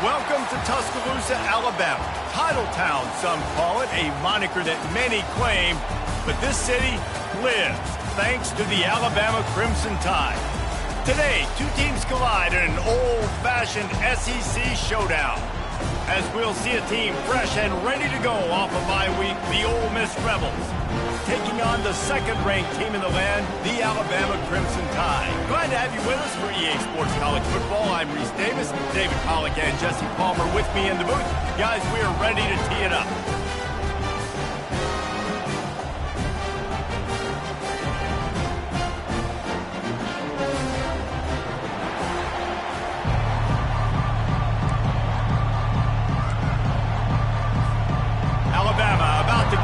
Welcome to Tuscaloosa, Alabama. Title Town, some call it, a moniker that many claim, but this city lives thanks to the Alabama Crimson Tide. Today, two teams collide in an old-fashioned SEC showdown. As we'll see a team fresh and ready to go off a bye week, the Ole Miss Rebels, taking on the second-ranked team in the land, the Alabama Crimson Tide. Glad to have you with us for EA Sports College Football. I'm Reese Davis, David Pollack and Jesse Palmer with me in the booth. Guys, we are ready to tee it up.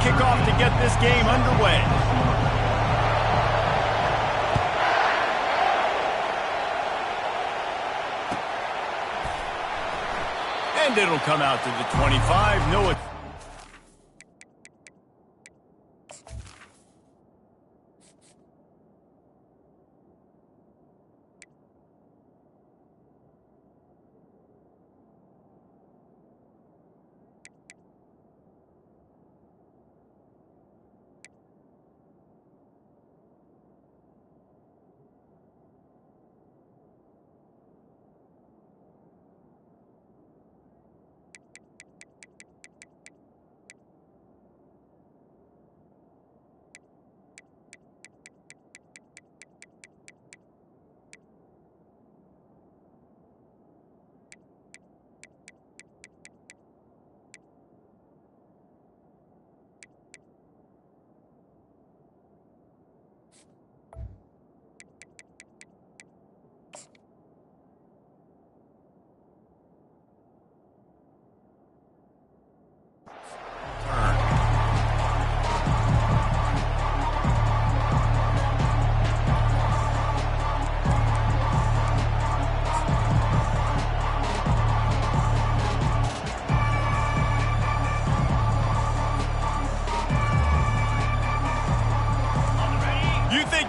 Kickoff to get this game underway. And it'll come out to the 25. No.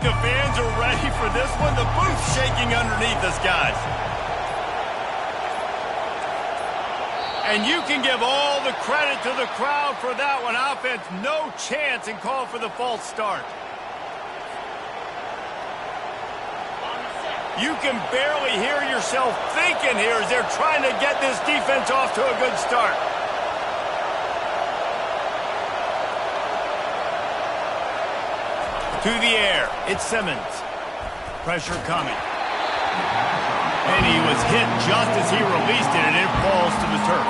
The fans are ready for this one. The booth's shaking underneath us, guys. And you can give all the credit to the crowd for that one. Offense, no chance, and call for the false start. You can barely hear yourself thinking here as they're trying to get this defense off to a good start. To the air, it's Simmons. Pressure coming. And he was hit just as he released it, and it falls to the turf.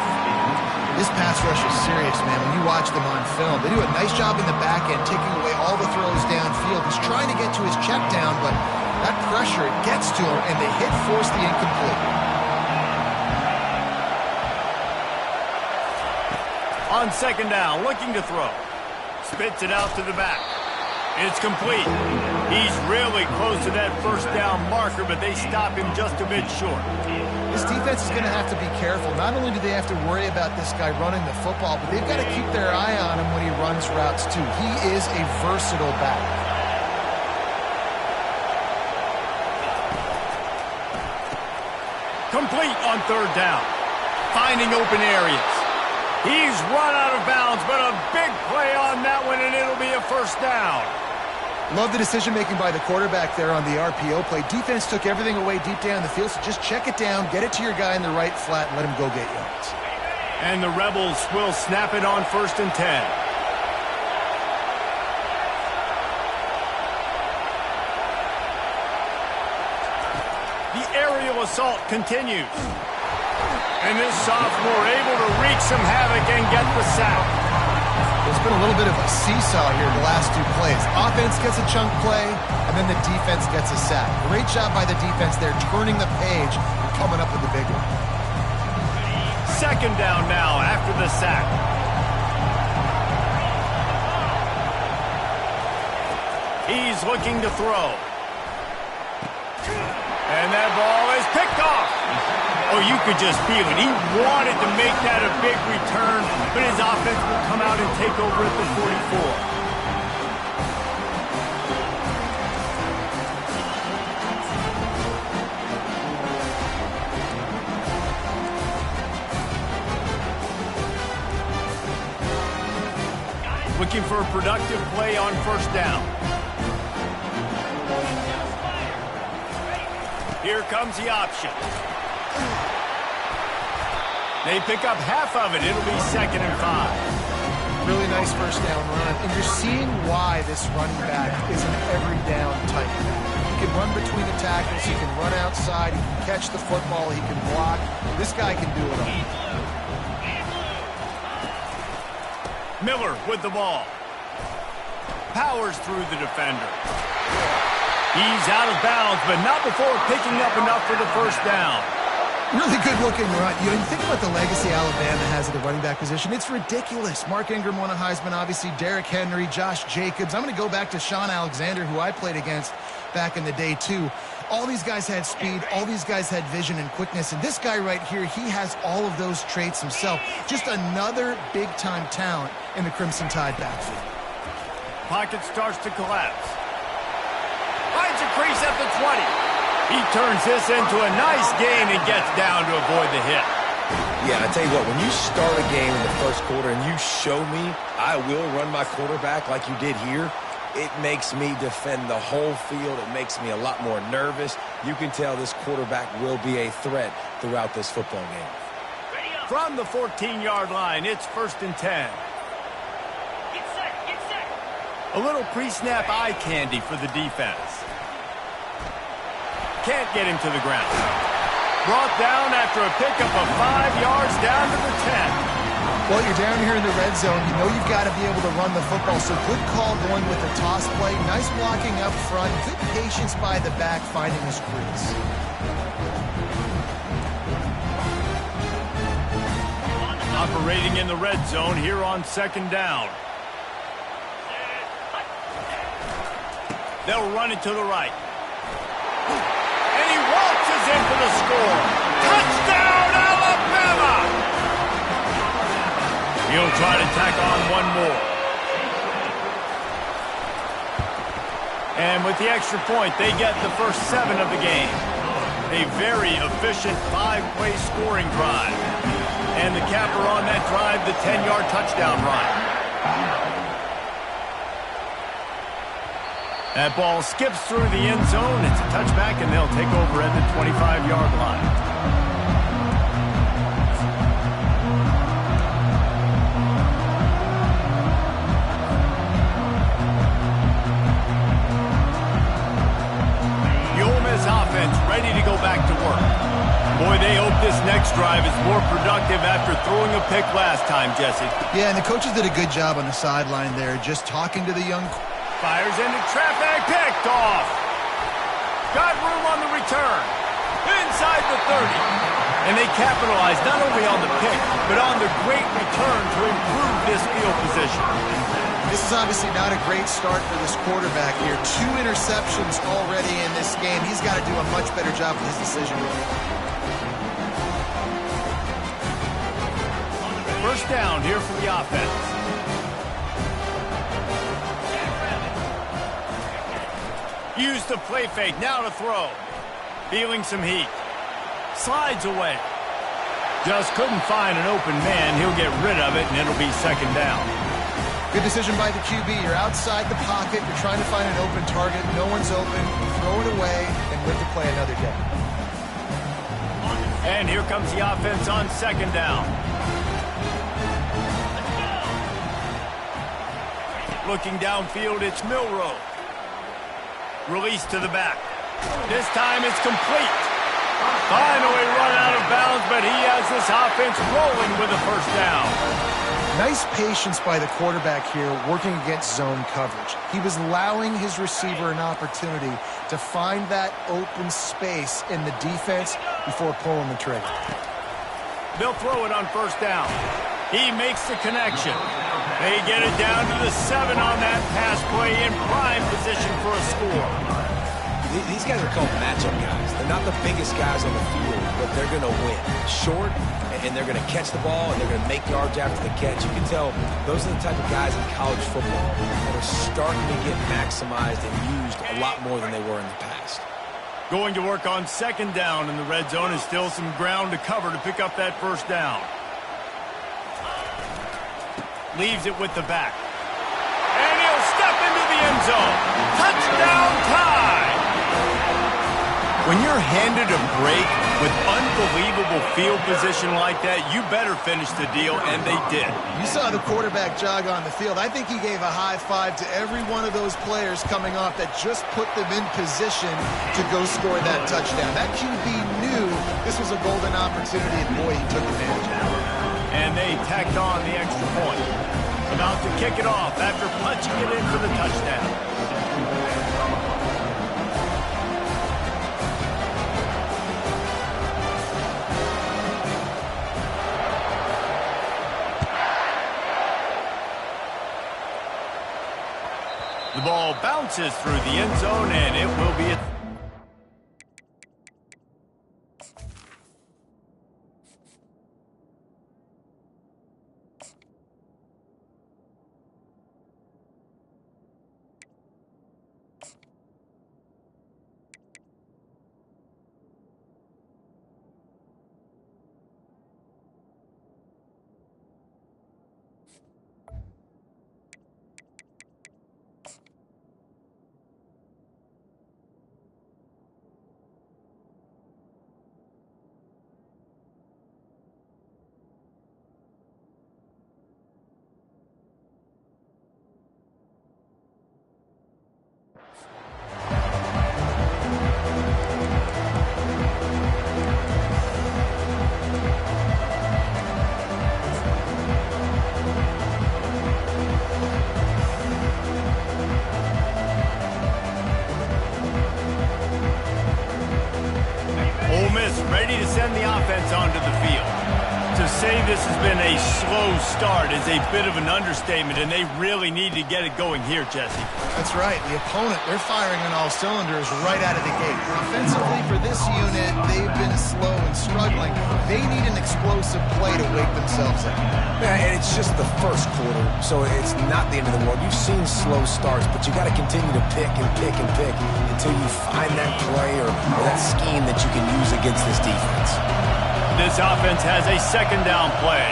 This pass rush is serious, man. When you watch them on film, they do a nice job in the back end, taking away all the throws downfield. He's trying to get to his check down, but that pressure, it gets to him, and the hit forced the incomplete. On second down, looking to throw. Spits it out to the back. It's complete. He's really close to that first down marker, but they stop him just a bit short. This defense is going to have to be careful. Not only do they have to worry about this guy running the football, but they've got to keep their eye on him when he runs routes too. He is a versatile back. Complete on third down. Finding open areas. He's run out of bounds, but a big play on that one, and it'll be a first down. Love the decision-making by the quarterback there on the RPO play. Defense took everything away deep down the field, so just check it down, get it to your guy in the right flat, and let him go get yards. And the Rebels will snap it on 1st and 10. The aerial assault continues. And this sophomore able to wreak some havoc and get the sack. It's been a little bit of a seesaw here the last two plays. Offense gets a chunk play, and then the defense gets a sack. Great job by the defense there, turning the page and coming up with the big one. Second down now after the sack. He's looking to throw. And that ball is picked off. Oh, you could just feel it. He wanted to make that a big return, but his offense will come out and take over at the 44. looking for a productive play on first down. Here comes the option. They pick up half of it. It'll be 2nd and 5. Really nice first down run. And you're seeing why this running back is an every down type back. He can run between the tackles. He can run outside. He can catch the football. He can block. This guy can do it all. Miller with the ball. Powers through the defender. He's out of bounds, but not before picking up enough for the first down. Really good-looking run. You think about the legacy Alabama has at the running back position. It's ridiculous. Mark Ingram won a Heisman, obviously. Derrick Henry, Josh Jacobs. I'm going to go back to Sean Alexander, who I played against back in the day, too. All these guys had speed. All these guys had vision and quickness. And this guy right here, he has all of those traits himself. Just another big-time talent in the Crimson Tide backfield. Pocket starts to collapse. Finds a crease at the 20. He turns this into a nice gain and gets down to avoid the hit. Yeah, I tell you what, when you start a game in the first quarter and you show me I will run my quarterback like you did here, it makes me defend the whole field. It makes me a lot more nervous. You can tell this quarterback will be a threat throughout this football game. From the 14-yard line, it's 1st and 10. Get set. A little pre-snap eye candy for the defense. Can't get him to the ground. Brought down after a pickup of 5 yards down to the 10. Well, you're down here in the red zone. You know you've got to be able to run the football. So good call going with the toss play. Nice blocking up front. Good patience by the back finding his crease. Operating in the red zone here on 2nd down. They'll run it to the right. And he waltzes in for the score. Touchdown, Alabama! He'll try to tack on one more. And with the extra point, they get the first 7 of the game. A very efficient 5-play scoring drive. And the capper on that drive, the 10-yard touchdown run. That ball skips through the end zone. It's a touchback, and they'll take over at the 25-yard line. The Ole Miss offense ready to go back to work. Boy, they hope this next drive is more productive after throwing a pick last time, Jesse. Yeah, and the coaches did a good job on the sideline there, just talking to the young. Fires into traffic, picked off. Got room on the return. Inside the 30. And they capitalized not only on the pick, but on the great return to improve this field position. This is obviously not a great start for this quarterback here. 2 interceptions already in this game. He's got to do a much better job with his decision making. First down here for the offense. Used the play fake, now to throw. Feeling some heat. Slides away. Just couldn't find an open man. He'll get rid of it, and it'll be 2nd down. Good decision by the QB. You're outside the pocket. You're trying to find an open target. No one's open. Throw it away and live to play another day. And here comes the offense on 2nd down. Looking downfield, it's Milroe. Release to the back. This time it's complete. Finally run out of bounds, but he has this offense rolling with a first down. Nice patience by the quarterback here working against zone coverage. He was allowing his receiver an opportunity to find that open space in the defense before pulling the trigger. They'll throw it on first down. He makes the connection. They get it down to the 7 on that pass play in prime position for a score. These guys are called matchup guys. They're not the biggest guys on the field, but they're going to win. Short, and they're going to catch the ball, and they're going to make yards after the catch. You can tell those are the type of guys in college football that are starting to get maximized and used a lot more than they were in the past. Going to work on 2nd down in the red zone is still some ground to cover to pick up that first down. Leaves it with the back. end zone. Touchdown tie! When you're handed a break with unbelievable field position like that, you better finish the deal, and they did. You saw the quarterback jog on the field. I think he gave a high five to every one of those players coming off that just put them in position to go score that touchdown. That QB knew this was a golden opportunity, and boy, he took advantage of it. And they tacked on the extra point. About to kick it off after punching it in for the touchdown. The ball bounces through the end zone, and it will be a... ready to send the offense onto the field. To say this has been a slow start is a bit of an understatement, and they really need to get it going here, Jesse. That's right. The opponent, they're firing on all cylinders right out of the gate. Offensively, for this unit, they've been slow and struggling. They need an explosive play to wake themselves up. Yeah, and it's just the first quarter, so it's not the end of the world. You've seen slow starts, but you got to continue to pick and pick and pick until you find that play or that scheme that you can use against this defense. This offense has a second down play.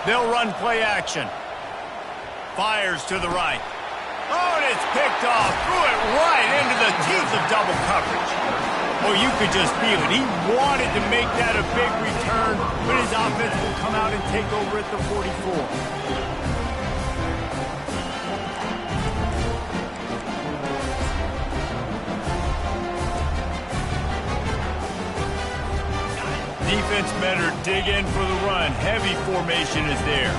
They'll run play action. Fires to the right. Oh, and it's picked off. Threw it right into the teeth of double coverage. Oh, you could just feel it. He wanted to make that a big return, but his offense will come out and take over at the 44. Defense better dig in for the run. Heavy formation is there.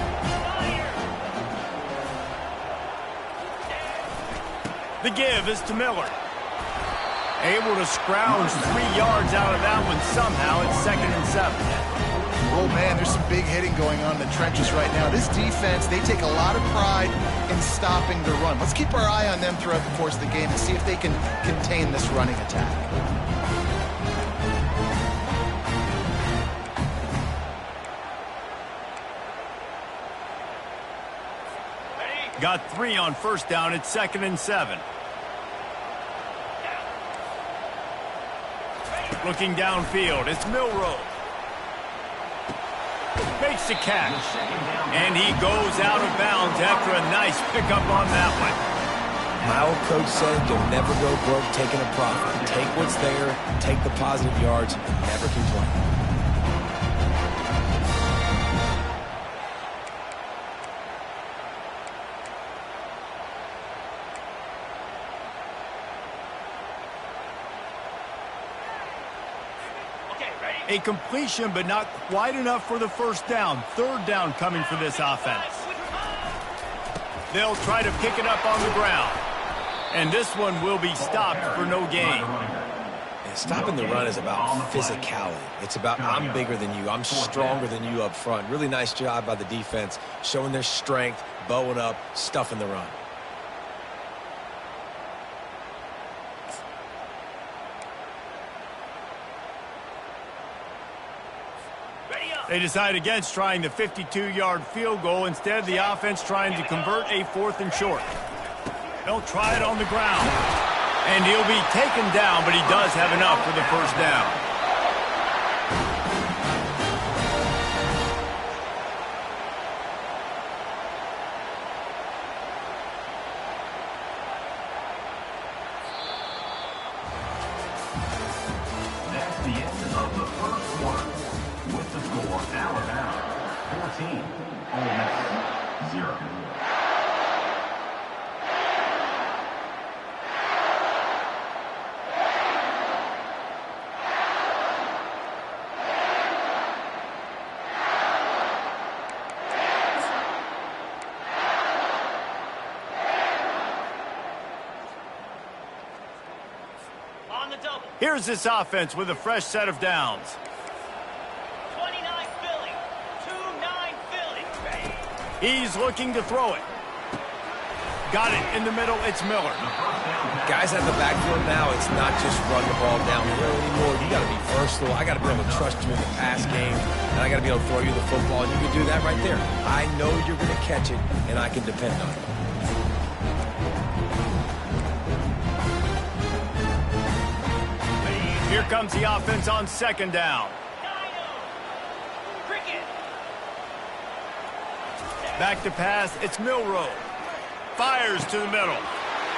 The give is to Miller. Able to scrounge 3 yards out of that one somehow. It's 2nd and 7. Oh, man, there's some big hitting going on in the trenches right now. This defense, they take a lot of pride in stopping the run. Let's keep our eye on them throughout the course of the game and see if they can contain this running attack. Got 3 on first down. It's 2nd and 7. Looking downfield, it's Milrow. Makes the catch. And he goes out of bounds after a nice pickup on that one. My old coach said you'll never go broke taking a profit. Take what's there, take the positive yards, never complain. A completion, but not quite enough for the first down. 3rd down coming for this offense. They'll try to pick it up on the ground. And this one will be stopped for no gain. And stopping the run is about physicality. It's about I'm bigger than you. I'm stronger than you up front. Really nice job by the defense, showing their strength, bowing up, stuffing the run. They decide against trying the 52-yard field goal. Instead, the offense trying to convert a 4th and short. They'll try it on the ground. And he'll be taken down, but he does have enough for the first down. of the first quarter. With the score, Alabama 14, Ole Miss 0. On the double. Here's this offense with a fresh set of downs. 29 Philly. 2-9 Philly. He's looking to throw it. Got it in the middle. It's Miller. Guys at the backfield now, it's not just run the ball downhill anymore. You got to be versatile. I got to be able to trust you in the pass game, and I got to be able to throw you the football, and you can do that right there. I know you're going to catch it, and I can depend on it. Here comes the offense on second down. Cricket. Back to pass. It's Milrow. Fires to the middle.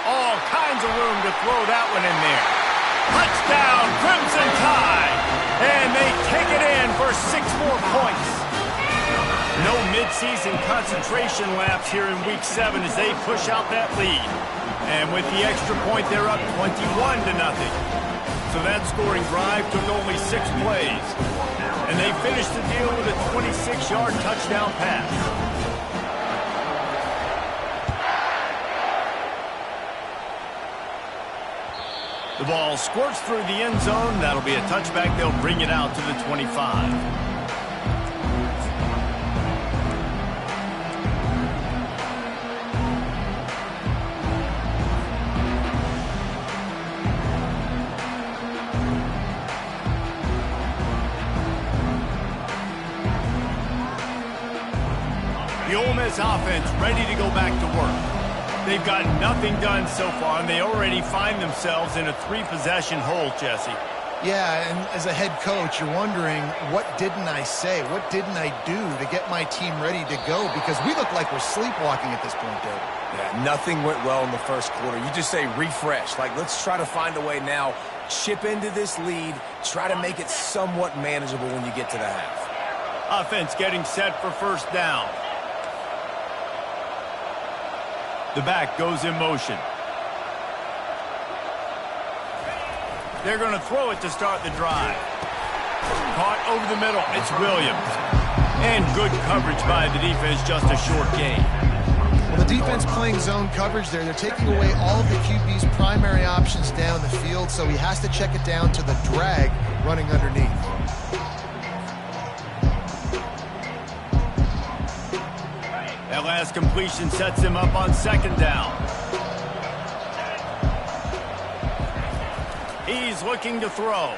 All kinds of room to throw that one in there. Touchdown, Crimson Tide. And they take it in for 6 more points. No midseason concentration laps here in Week 7 as they push out that lead. And with the extra point, they're up 21-0. So that scoring drive took only 6 plays. And they finished the deal with a 26-yard touchdown pass. The ball squirts through the end zone. That'll be a touchback. They'll bring it out to the 25. The Ole Miss offense ready to go back to work. They've got nothing done so far, and they already find themselves in a 3-possession hole, Jesse. Yeah, and as a head coach, you're wondering, what didn't I say? What didn't I do to get my team ready to go? Because we look like we're sleepwalking at this point, David. Yeah, nothing went well in the first quarter. You just say refresh. Like, let's try to find a way now, chip into this lead, try to make it somewhat manageable when you get to the half. Offense getting set for first down. The back goes in motion. They're going to throw it to start the drive. Caught over the middle. It's Williams. And good coverage by the defense, just a short gain. Well, the defense playing zone coverage there. They're taking away all of the QB's primary options down the field, so he has to check it down to the drag running underneath. That last completion sets him up on second down. He's looking to throw.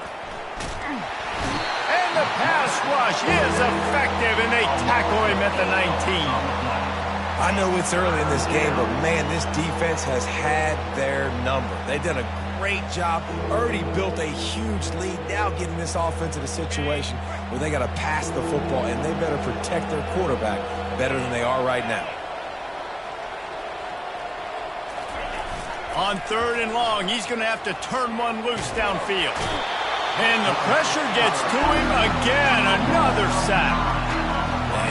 And the pass rush is effective, and they tackle him at the 19. I know it's early in this game, but, man, this defense has had their number. They've done a great job, already built a huge lead, now getting this offense in a situation where they got to pass the football, and they better protect their quarterback better than they are right now. On 3rd and long, he's going to have to turn one loose downfield. And the pressure gets to him again, another sack.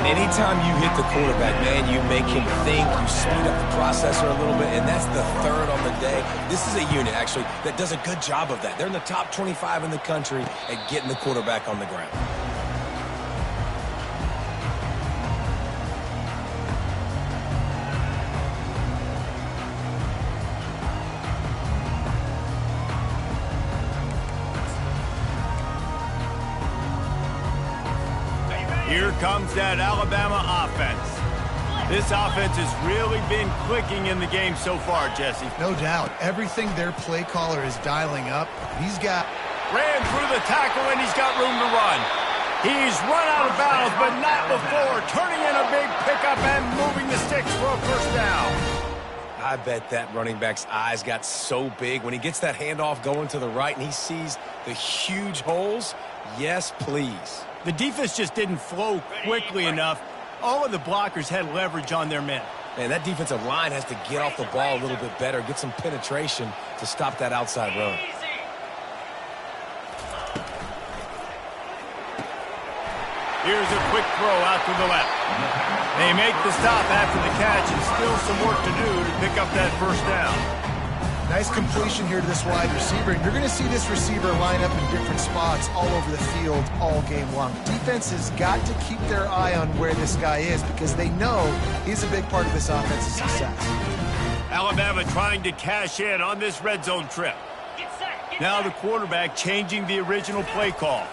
And anytime you hit the quarterback, man, you make him think, you speed up the processor a little bit, and that's the 3rd on the day. This is a unit, actually, that does a good job of that. They're in the top 25 in the country at getting the quarterback on the ground. Here comes that Alabama offense. This offense has really been clicking in the game so far, Jesse. No doubt. Everything their play caller is dialing up. He's got... Ran through the tackle, and he's got room to run. He's run out of bounds, but not before. Turning in a big pickup and moving the sticks for a first down. I bet that running back's eyes got so big when he gets that handoff going to the right and he sees the huge holes. Yes, please. The defense just didn't flow quickly enough. All of the blockers had leverage on their men. Man, that defensive line has to get off the ball a little bit better, get some penetration to stop that outside run. Here's a quick throw out to the left. They make the stop after the catch, and still some work to do to pick up that first down. Nice completion here to this wide receiver. And you're going to see this receiver line up in different spots all over the field all game long. Defense has got to keep their eye on where this guy is because they know he's a big part of this offense's success. Alabama trying to cash in on this red zone trip. Now the quarterback changing the original play call.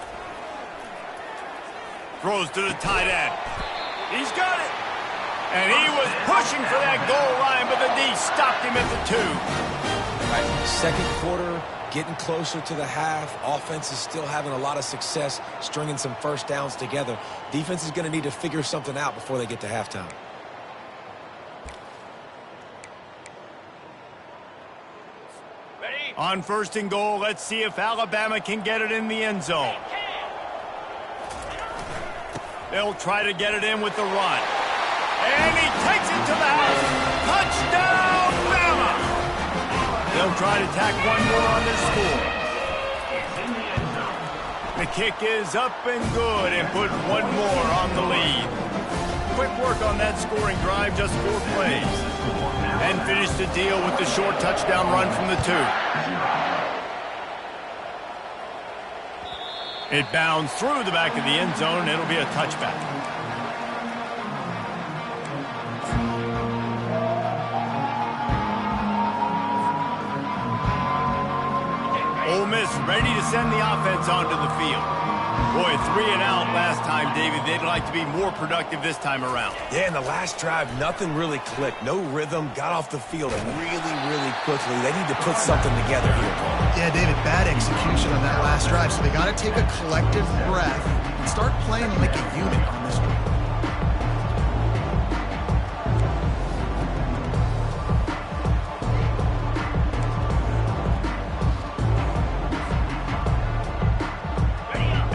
Throws to the tight end. He's got it. And he was pushing for that goal line, but the D stopped him at the 2. Right, second quarter, getting closer to the half. Offense is still having a lot of success stringing some first downs together. Defense is going to need to figure something out before they get to halftime. Ready? On 1st and goal, let's see if Alabama can get it in the end zone. They'll try to get it in with the run. And he takes it to the house. Touchdown, Bama! They'll try to tack one more on their score. The kick is up and good and put one more on the lead. Quick work on that scoring drive, just 4 plays. And finish the deal with the short touchdown run from the 2. It bounds through the back of the end zone. It'll be a touchback. Ole Miss ready to send the offense onto the field. Boy, 3 and out last time, David. They'd like to be more productive this time around. Yeah, in the last drive, nothing really clicked. No rhythm, got off the field really quickly. They need to put something together here, Paul. Yeah, David, bad execution on that last drive. So they got to take a collective breath and start playing like a unit on this one.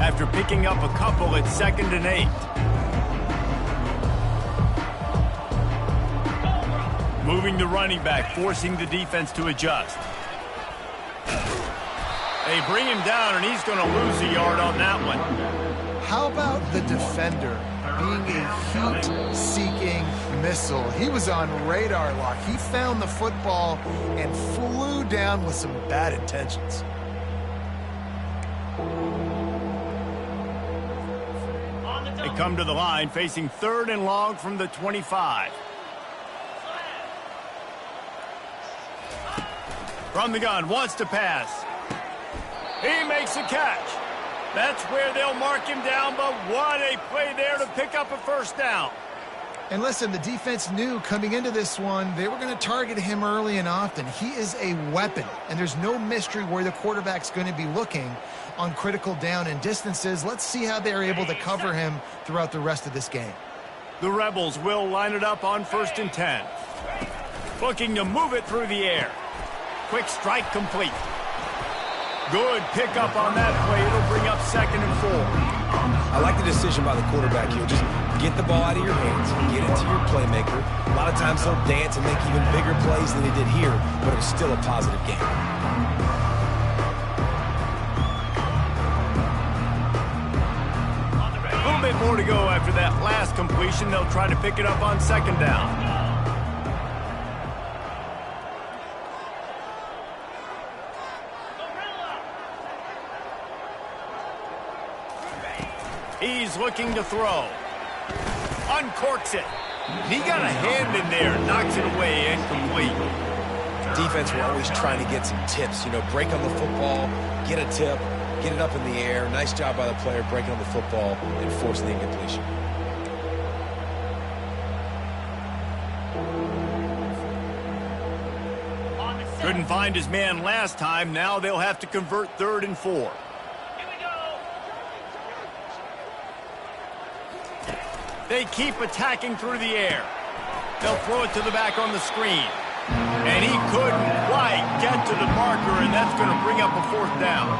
After picking up a couple at 2nd and 8. Moving the running back, forcing the defense to adjust. They bring him down, and he's going to lose a yard on that one. How about the defender being a heat-seeking missile? He was on radar lock. He found the football and flew down with some bad intentions. They come to the line, facing 3rd and long from the 25. From the gun, wants to pass. He makes a catch. That's where they'll mark him down, but what a play there to pick up a first down. And listen, the defense knew coming into this one, they were going to target him early and often. He is a weapon, and there's no mystery where the quarterback's going to be looking on critical down and distances. Let's see how they're able to cover him throughout the rest of this game. The Rebels will line it up on 1st and 10. Looking to move it through the air. Quick strike complete. Good pickup on that play. It'll bring up 2nd and 4. I like the decision by the quarterback here. Just get the ball out of your hands, get it to your playmaker. A lot of times he'll dance and make even bigger plays than he did here, but it was still a positive game. A little bit more to go after that last completion. They'll try to pick it up on 2nd down. He's looking to throw. Uncorks it. He got a hand in there, knocks it away, incomplete. Defense were always trying to get some tips. You know, break on the football, get a tip, get it up in the air. Nice job by the player breaking on the football and forcing the incompletion. Couldn't find his man last time. Now they'll have to convert 3rd and 4. They keep attacking through the air. They'll throw it to the back on the screen. And he couldn't quite get to the marker, and that's going to bring up a 4th down.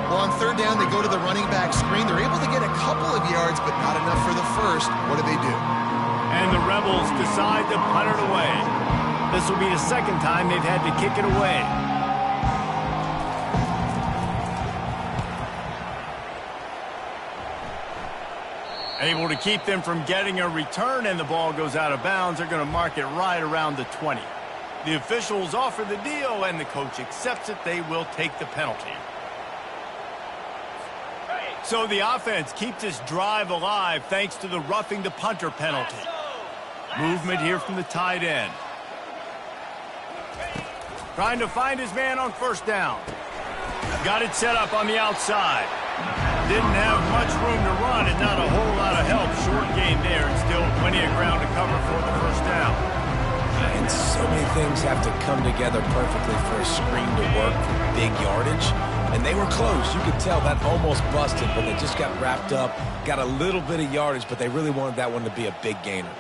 Well, on 3rd down, they go to the running back screen. They're able to get a couple of yards, but not enough for the first. What do? And the Rebels decide to punt it away. This will be the 2nd time they've had to kick it away. Able to keep them from getting a return, and the ball goes out of bounds. They're going to mark it right around the 20. The officials offer the deal, and the coach accepts it. They will take the penalty. So the offense keeps this drive alive thanks to the roughing the punter penalty. Movement here from the tight end. Trying to find his man on first down. Got it set up on the outside. Didn't have much room to run and not a whole lot of help. Short game there and still plenty of ground to cover for the first down. And so many things have to come together perfectly for a screen to work for big yardage. And they were close. You could tell that almost busted, but they just got wrapped up, got a little bit of yardage, but they really wanted that one to be a big gainer.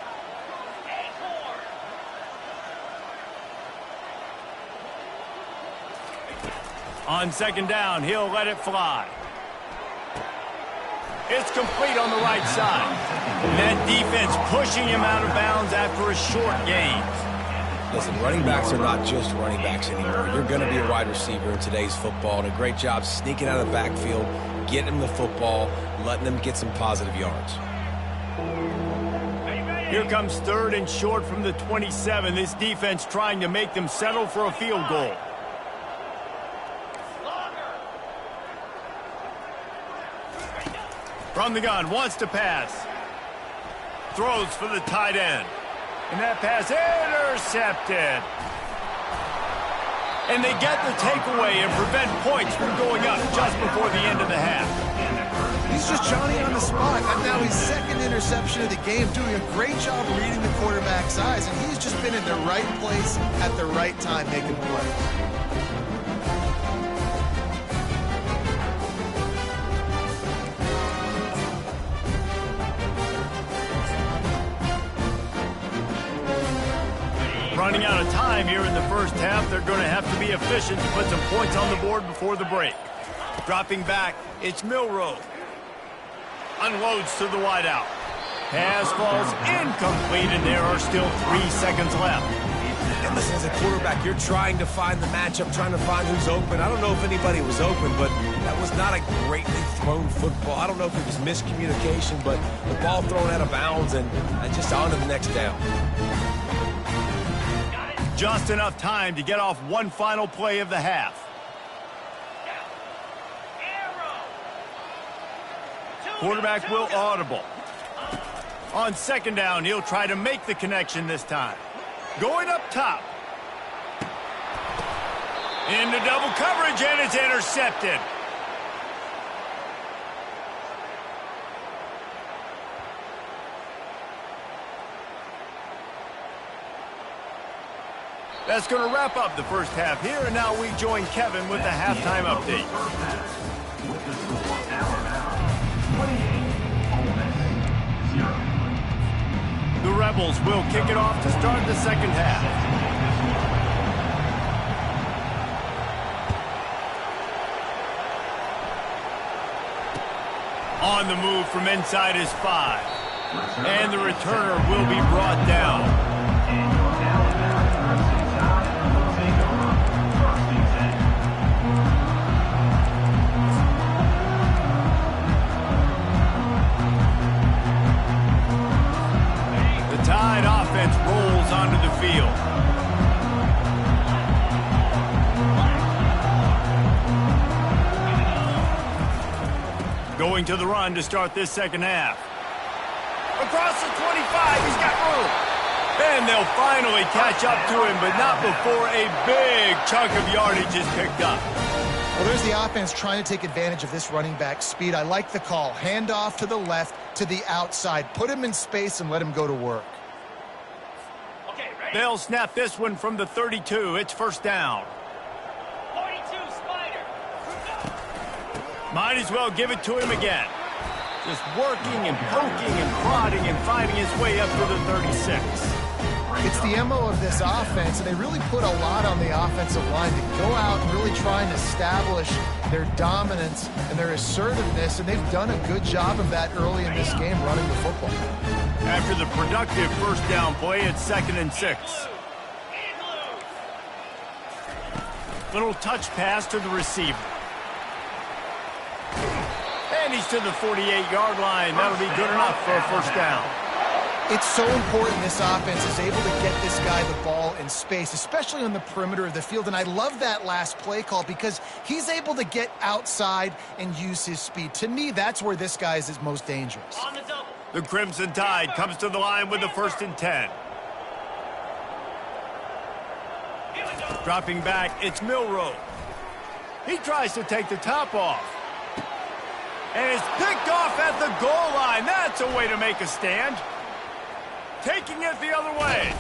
On second down, he'll let it fly. It's complete on the right side. And that defense pushing him out of bounds after a short gain. Listen, running backs are not just running backs anymore. You're going to be a wide receiver in today's football, and a great job sneaking out of the backfield, getting them the football, letting them get some positive yards. Here comes third and short from the 27. This defense trying to make them settle for a field goal. From the gun, wants to pass. Throws for the tight end. And that pass intercepted. And they get the takeaway and prevent points from going up just before the end of the half. He's just Johnny on the spot. And now his second interception of the game, doing a great job reading the quarterback's eyes. And he's just been in the right place at the right time making plays. Running out of time here in the first half. They're going to have to be efficient to put some points on the board before the break. Dropping back, it's Milrow. Unloads to the wideout. Pass falls incomplete, and there are still 3 seconds left. And listen, as a quarterback, you're trying to find the matchup, trying to find who's open. I don't know if anybody was open, but that was not a greatly thrown football. I don't know if it was miscommunication, but the ball thrown out of bounds and just on to the next down. Just enough time to get off one final play of the half. Quarterback will audible. On second down, he'll try to make the connection this time. Going up top. Into double coverage, and it's intercepted. That's going to wrap up the first half here, and now we join Kevin with the halftime update. With the score, Alabama 28, Ole Miss 0. The Rebels will kick it off to start the second half. On the move from inside his 5. And the returner will be brought down. Tide offense rolls onto the field. Going to the run to start this second half. Across the 25, he's got room. And they'll finally catch up to him, but not before a big chunk of yardage is picked up. Well, there's the offense trying to take advantage of this running back speed. I like the call. Hand off to the left, to the outside. Put him in space and let him go to work. They'll snap this one from the 32. It's first down. 42, Spider. Might as well give it to him again. Just working and poking and prodding and finding his way up to the 36. It's the MO of this offense, and they really put a lot on the offensive line to go out and really try and establish their dominance and their assertiveness, and they've done a good job of that early in this game running the football. After the productive first down play, it's 2nd and 6. Little touch pass to the receiver. And he's to the 48-yard line. That'll be good enough for a first down. It's so important this offense is able to get this guy the ball in space, especially on the perimeter of the field. And I love that last play call because he's able to get outside and use his speed. To me, that's where this guy is most dangerous. On the double. The Crimson Tide comes to the line with the 1st and 10. Dropping back, it's Milroe. He tries to take the top off. And it's picked off at the goal line. That's a way to make a stand. Taking it the other way.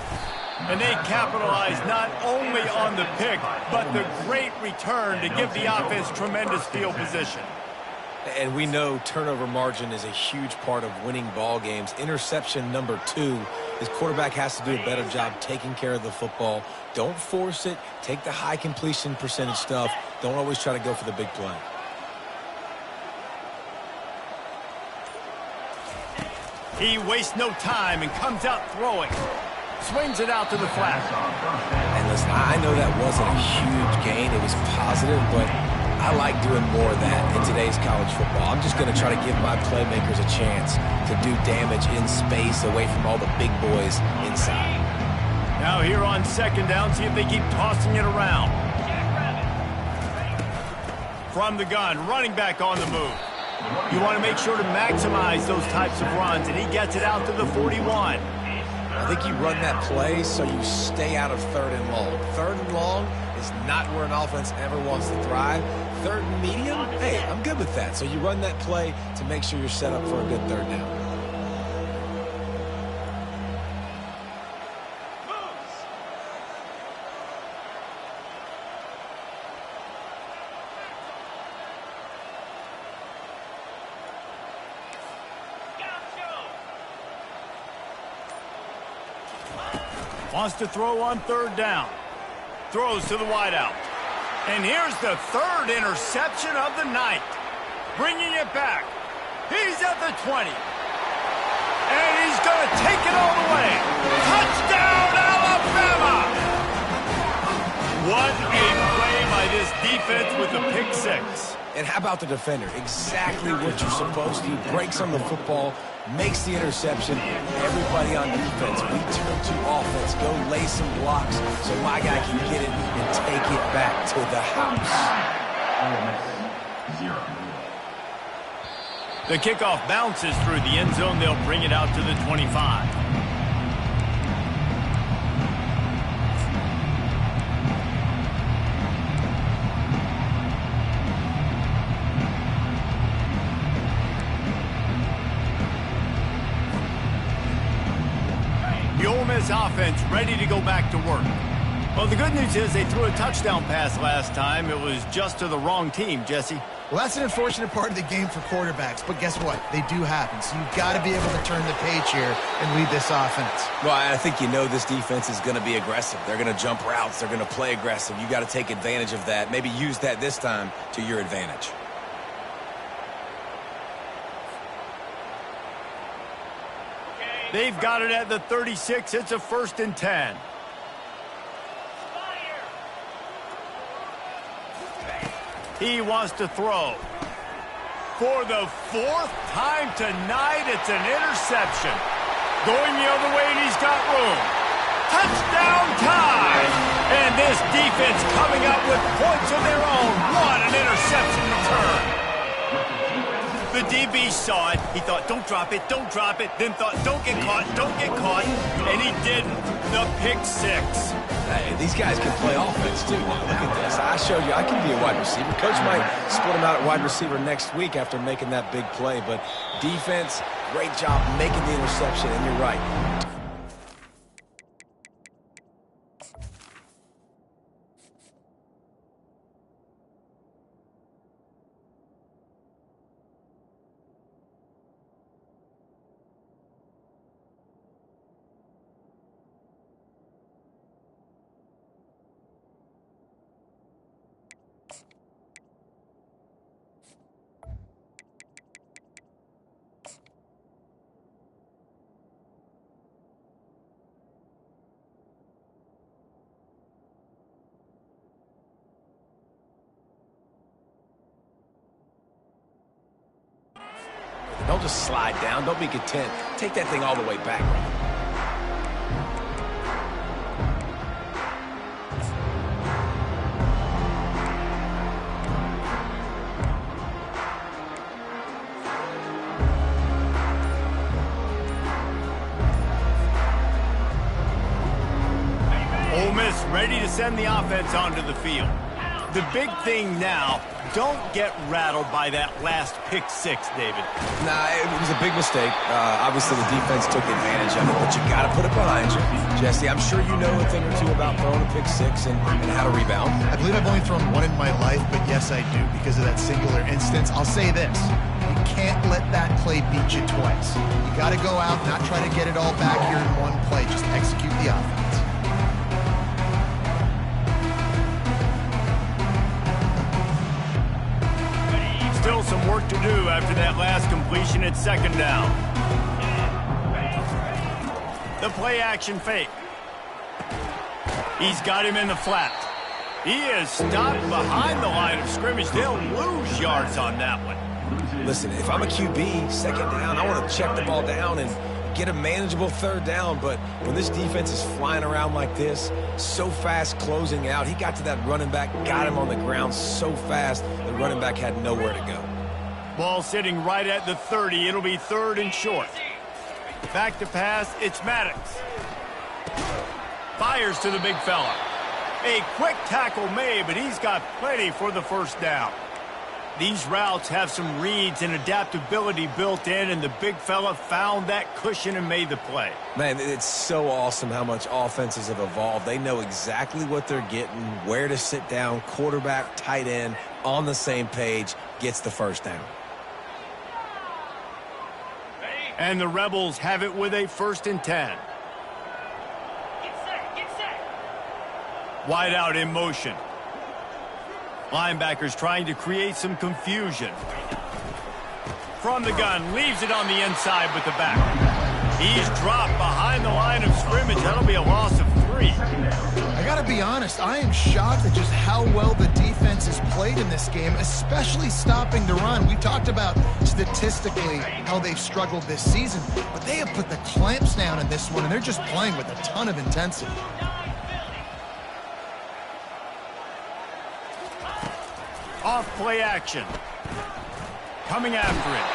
And they capitalize not only on the pick, but the great return to give the offense tremendous field position. And we know turnover margin is a huge part of winning ball games. Interception number 2. His quarterback has to do a better job taking care of the football. Don't force it. Take the high completion percentage stuff. Don't always try to go for the big play. He wastes no time and comes out throwing. Swings it out to the flat. And listen, I know that wasn't a huge gain. It was positive, but I like doing more of that in today's college football. I'm just going to try to give my playmakers a chance to do damage in space away from all the big boys inside. Now here on 2nd down, see if they keep tossing it around. From the gun, running back on the move. You want to make sure to maximize those types of runs, and he gets it out to the 41. I think you run that play so you stay out of 3rd and long. 3rd and long is not where an offense ever wants to thrive. 3rd and medium, hey, I'm good with that. So you run that play to make sure you're set up for a good 3rd down. Wants to throw on 3rd down. Throws to the wideout. And here's the 3rd interception of the night. Bringing it back. He's at the 20. And he's going to take it all the way. Touchdown, Alabama! What a play by this defense with the pick 6. And how about the defender? Exactly what you're supposed to. Breaks on the football, makes the interception. Everybody on defense, we turn to offense. Go lay some blocks so my guy can get it and take it back to the house. Ole Miss, 0. The kickoff bounces through the end zone. They'll bring it out to the 25. The Ole Miss offense ready to go back to work. Well, the good news is they threw a touchdown pass last time. It was just to the wrong team, Jesse. Well, that's an unfortunate part of the game for quarterbacks, but guess what? They do happen. So you've got to be able to turn the page here and lead this offense. Well, I think you know this defense is going to be aggressive. They're going to jump routes. They're going to play aggressive. You got to take advantage of that. Maybe use that this time to your advantage. They've got it at the 36. It's a 1st and 10. He wants to throw. For the 4th time tonight, it's an interception. Going the other way, and he's got room. Touchdown time! And this defense coming up with points of their own. What an interception return. The DB saw it. He thought, don't drop it, don't drop it. Then thought, don't get caught, don't get caught. And he didn't. The pick 6. Hey, these guys can play offense, too. Now, look at this. I showed you I can be a wide receiver. Coach might split him out at wide receiver next week after making that big play. But defense, great job making the interception, and you're right. just slide down. Don't be content. Take that thing all the way back. Ole Miss ready to send the offense onto the field. The big thing now, don't get rattled by that last pick six, David. Nah, it was a big mistake. Obviously, the defense took advantage of it, but you got to put it behind you. Jesse, I'm sure you know a thing or two about throwing a pick six and how to rebound. I believe I've only thrown one in my life, but yes, I do because of that singular instance. I'll say this. You can't let that play beat you twice. You got to go out, not try to get it all back here in one play. Just execute the offense. Still some work to do after that last completion at second down. The play action fake. He's got him in the flat. He is stopped behind the line of scrimmage. They'll lose yards on that one. Listen, if I'm a QB, second down, I want to check the ball down and get a manageable third down, but when this defense is flying around like this, so fast closing out, he got to that running back, got him on the ground so fast, the running back had nowhere to go. Ball sitting right at the 30. It'll be third and short. Back to pass, it's Maddox. Fires to the big fella. A quick tackle made, but he's got plenty for the first down. These routes have some reads and adaptability built in, and the big fella found that cushion and made the play. Man, it's so awesome how much offenses have evolved. They know exactly what they're getting, where to sit down, quarterback, tight end, on the same page, gets the first down. And the Rebels have it with a 1st and 10. Get set. Wide out in motion. Linebackers trying to create some confusion. From the gun, leaves it on the inside with the back. He's dropped behind the line of scrimmage. That'll be a loss of 3. I gotta be honest, I am shocked at just how well the defense has played in this game, especially stopping the run. We talked about statistically how they've struggled this season, but they have put the clamps down in this one, and they're just playing with a ton of intensity. Off play action. Coming after it.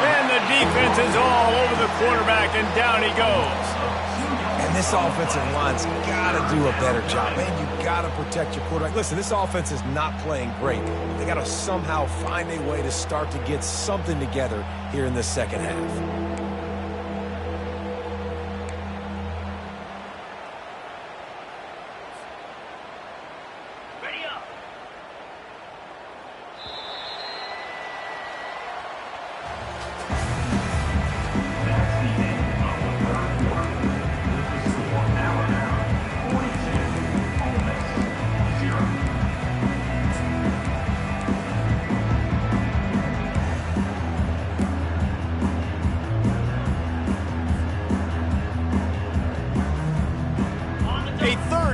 And the defense is all over the quarterback, and down he goes. And this offensive line's got to do a better job. Man, you got to protect your quarterback. Listen, this offense is not playing great. They got to somehow find a way to start to get something together here in the second half.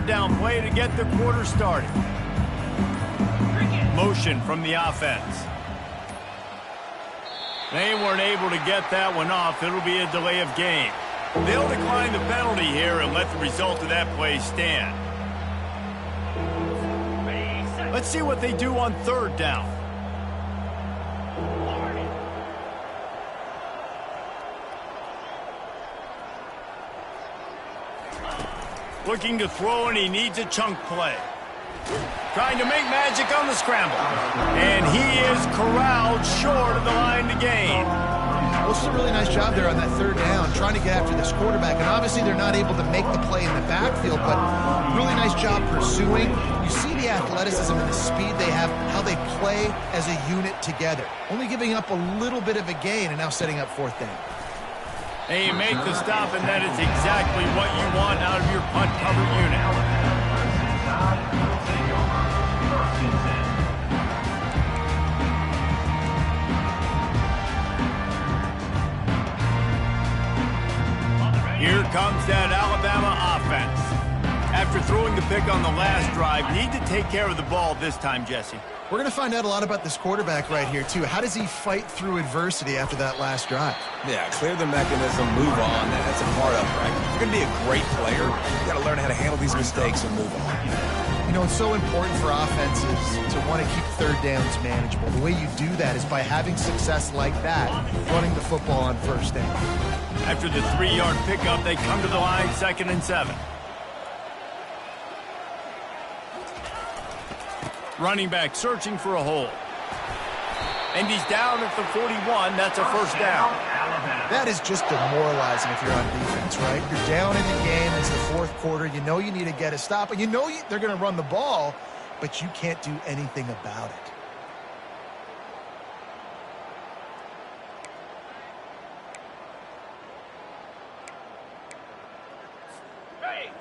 Down play to get the quarter started. Motion from the offense. They weren't able to get that one off. It'll be a delay of game. They'll decline the penalty here and let the result of that play stand. Let's see what they do on 3rd down. Looking to throw, and he needs a chunk play. Trying to make magic on the scramble. And he is corralled short of the line to gain. Well, this is a really nice job there on that 3rd down, trying to get after this quarterback. And obviously they're not able to make the play in the backfield, but really nice job pursuing. You see the athleticism and the speed they have, how they play as a unit together. Only giving up a little bit of a gain and now setting up 4th down. They make the stop, and that is exactly what you want out of your punt cover unit. Here comes that Alabama offense. After throwing the pick on the last drive. Need to take care of the ball this time, Jesse. We're going to find out a lot about this quarterback right here, too. How does he fight through adversity after that last drive? Yeah, clear the mechanism, move on. That's a part of it, right? If you're going to be a great player, you got to learn how to handle these mistakes and move on. You know, it's so important for offenses to want to keep third downs manageable. The way you do that is by having success like that, running the football on first down. After the 3-yard pickup, they come to the line, 2nd and 7. Running back searching for a hole. And he's down at the 41. That's a first down. That is just demoralizing if you're on defense, right? You're down in the game. It's the fourth quarter. You know you need to get a stop. And you know they're going to run the ball, but you can't do anything about it.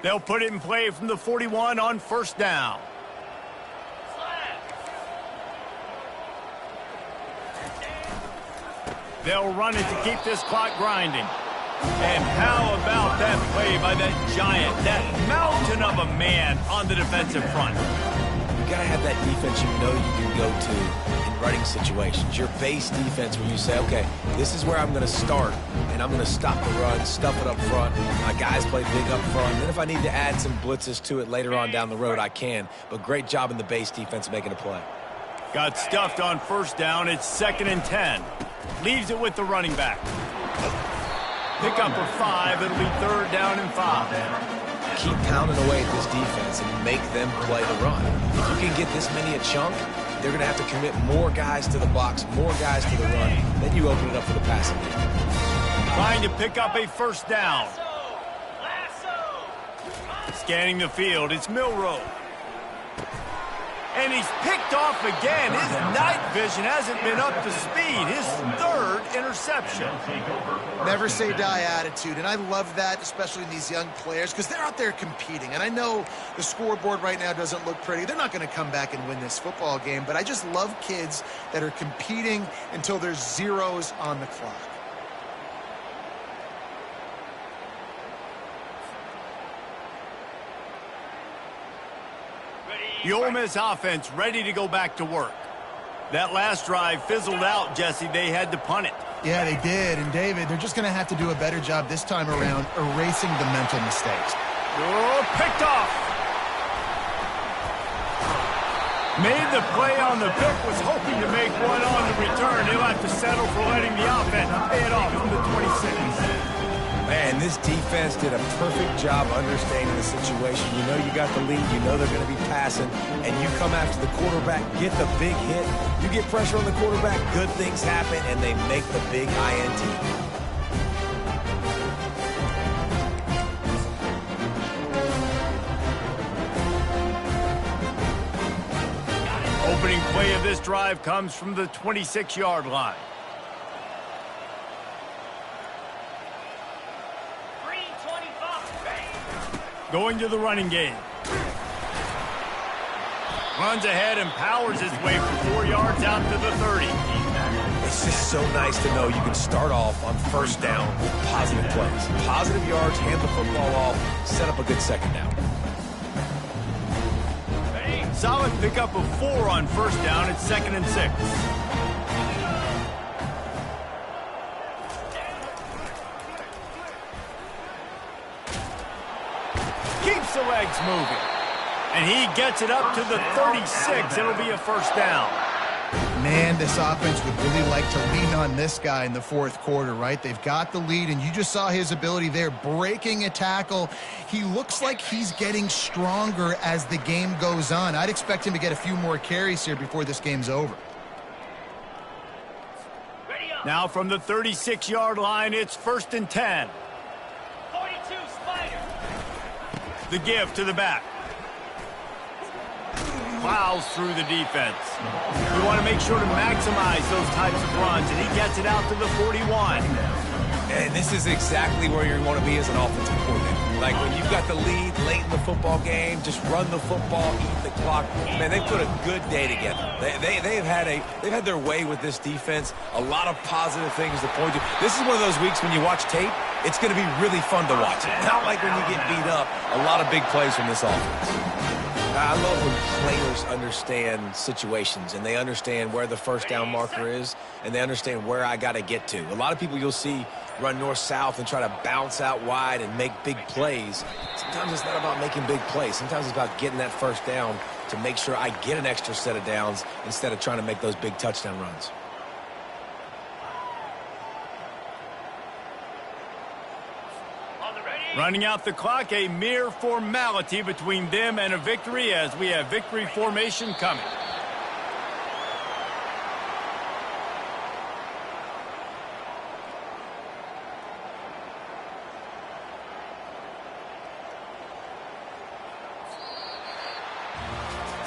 They'll put it in play from the 41 on first down. They'll run it to keep this clock grinding. And how about that play by that giant, that mountain of a man on the defensive front? You got to have that defense you know you can go to in running situations. Your base defense where you say, okay, this is where I'm going to start, and I'm going to stop the run, stuff it up front. My guys play big up front. And then if I need to add some blitzes to it later on down the road, I can. But great job in the base defense making a play. Got stuffed on first down. It's 2nd and 10. Leaves it with the running back. Pick up a 5. It'll be 3rd down and 5. Keep pounding away at this defense and make them play the run. If you can get this many a chunk, they're going to have to commit more guys to the box, more guys to the run. Then you open it up for the passing game. Trying to pick up a first down. Scanning the field. It's Milroe. And he's picked off again. His night vision hasn't been up to speed. His 3rd interception. Never say die attitude, and I love that, especially in these young players, because they're out there competing. And I know the scoreboard right now doesn't look pretty. They're not going to come back and win this football game, but I just love kids that are competing until there's zeros on the clock. The Ole Miss offense ready to go back to work. That last drive fizzled out, Jesse. They had to punt it. Yeah, they did. And, David, they're just going to have to do a better job this time around erasing the mental mistakes. Oh, picked off. Made the play on the pick, was hoping to make one on the return. He'll have to settle for letting the offense pay it off from the 26. Man, this defense did a perfect job understanding the situation. You know you got the lead. You know they're going to be passing. And you come after the quarterback, get the big hit. You get pressure on the quarterback, good things happen, and they make the big INT. Opening play of this drive comes from the 26-yard line. Going to the running game. Runs ahead and powers his way for 4 yards out to the 30. It's just so nice to know you can start off on first down with positive plays. Positive yards, hand the football off, set up a good second down. Solid pickup of 4 on first down. It's 2nd and 6. Keeps the legs moving. And he gets it up to the 36. It'll be a first down. Man, this offense would really like to lean on this guy in the fourth quarter, right? They've got the lead, and you just saw his ability there, breaking a tackle. He looks like he's getting stronger as the game goes on. I'd expect him to get a few more carries here before this game's over. Now from the 36-yard line, it's 1st and 10. 42, Spider. The give to the back. Plows through the defense. You want to make sure to maximize those types of runs, and he gets it out to the 41. And this is exactly where you want to be as an offensive coordinator. Like when you've got the lead late in the football game, just run the football, eat the clock. Man, they've put a good day together. They've had their way with this defense. A lot of positive things to point to. This is one of those weeks when you watch tape, it's going to be really fun to watch. Not like when you get beat up. A lot of big plays from this offense. I love when players understand situations and they understand where the first down marker is and they understand where I got to get to. A lot of people you'll see run north-south and try to bounce out wide and make big plays. Sometimes it's not about making big plays. Sometimes it's about getting that first down to make sure I get an extra set of downs instead of trying to make those big touchdown runs. Running out the clock, a mere formality between them and a victory as we have victory formation coming.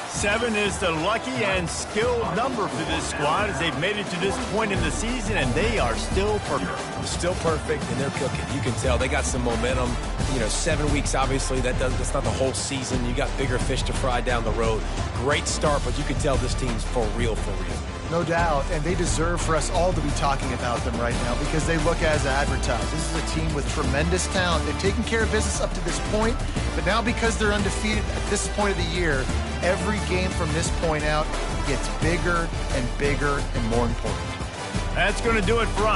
Seven is the lucky and skilled number for this squad as they've made it to this point in the season, and they are still perfect. Still perfect, and they're cooking. You can tell they got some momentum. 7 weeks, obviously, that's not the whole season. You got bigger fish to fry down the road. Great start, but you can tell this team's for real, for real. No doubt, and they deserve for us all to be talking about them right now because they look as advertised. This is a team with tremendous talent. They've taken care of business up to this point, but now because they're undefeated at this point of the year, every game from this point out gets bigger and bigger and more important. That's going to do it for us.